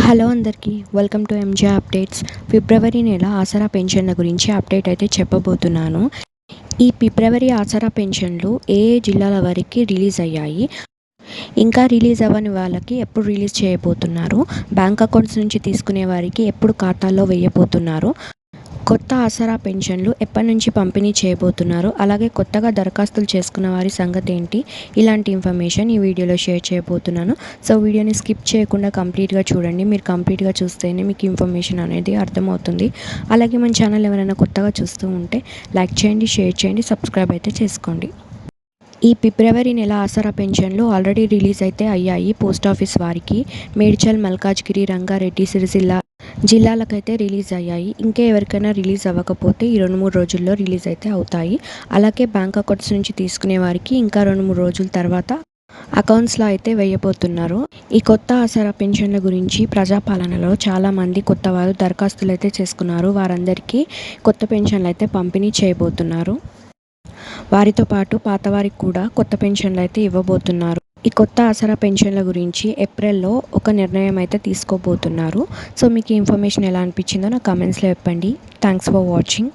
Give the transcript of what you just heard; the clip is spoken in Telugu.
హలో అందరికీ వెల్కమ్ టు ఎంజే అప్డేట్స్. ఫిబ్రవరి నెల ఆసరా పెన్షన్ల గురించి అప్డేట్ అయితే చెప్పబోతున్నాను. ఈ ఫిబ్రవరి ఆసరా పెన్షన్లు ఏ జిల్లాల వరకు రిలీజ్ అయ్యాయి, ఇంకా రిలీజ్ అవ్వని వాళ్ళకి ఎప్పుడు రిలీజ్ చేయబోతున్నారు, బ్యాంక్ అకౌంట్స్ నుంచి తీసుకునే వారికి ఎప్పుడు ఖాతాల్లో వేయబోతున్నారు, కొత్త ఆసరా పెన్షన్లు ఎప్పటి నుంచి పంపిణీ చేయబోతున్నారు, అలాగే కొత్తగా దరఖాస్తులు చేసుకున్న వారి సంగతి ఏంటి, ఇలాంటి ఇన్ఫర్మేషన్ ఈ వీడియోలో షేర్ చేయబోతున్నాను. సో వీడియోని స్కిప్ చేయకుండా కంప్లీట్గా చూడండి. మీరు కంప్లీట్గా చూస్తేనే మీకు ఇన్ఫర్మేషన్ అనేది అర్థమవుతుంది. అలాగే మన ఛానల్ ఎవరైనా కొత్తగా చూస్తూ ఉంటే లైక్ చేయండి, షేర్ చేయండి, సబ్స్క్రైబ్ అయితే చేసుకోండి. ఈ ఫిబ్రవరి నెల ఆసరా పెన్షన్లు ఆల్రెడీ రిలీజ్ అయితే అయ్యాయి. పోస్ట్ ఆఫీస్ వారికి మేడ్చల్, మల్కాజ్గిరి, రంగారెడ్డి, సిరిసిల్ల జిల్లాలకైతే రిలీజ్ అయ్యాయి. ఇంకా ఎవరికైనా రిలీజ్ అవ్వకపోతే ఈ 2-3 రోజుల్లో రిలీజ్ అయితే అవుతాయి. అలాగే బ్యాంక్ అకౌంట్స్ నుంచి తీసుకునే వారికి ఇంకా 2-3 రోజుల తర్వాత అకౌంట్స్లో అయితే వేయబోతున్నారు. ఈ కొత్త ఆసరా పెన్షన్ల గురించి ప్రజాపాలనలో చాలామంది కొత్త వారు దరఖాస్తులు అయితే చేసుకున్నారు. వారందరికీ కొత్త పెన్షన్లు అయితే పంపిణీ చేయబోతున్నారు. వారితో పాటు పాతవారికి కూడా కొత్త పెన్షన్లు అయితే ఇవ్వబోతున్నారు. ఈ కొత్త ఆసరా పెన్షన్ల గురించి ఏప్రిల్లో ఒక నిర్ణయం అయితే తీసుకోబోతున్నారు. సో మీకు ఈ ఇన్ఫర్మేషన్ ఎలా అనిపించిందో నా కామెంట్స్లో చెప్పండి. Thanks for watching.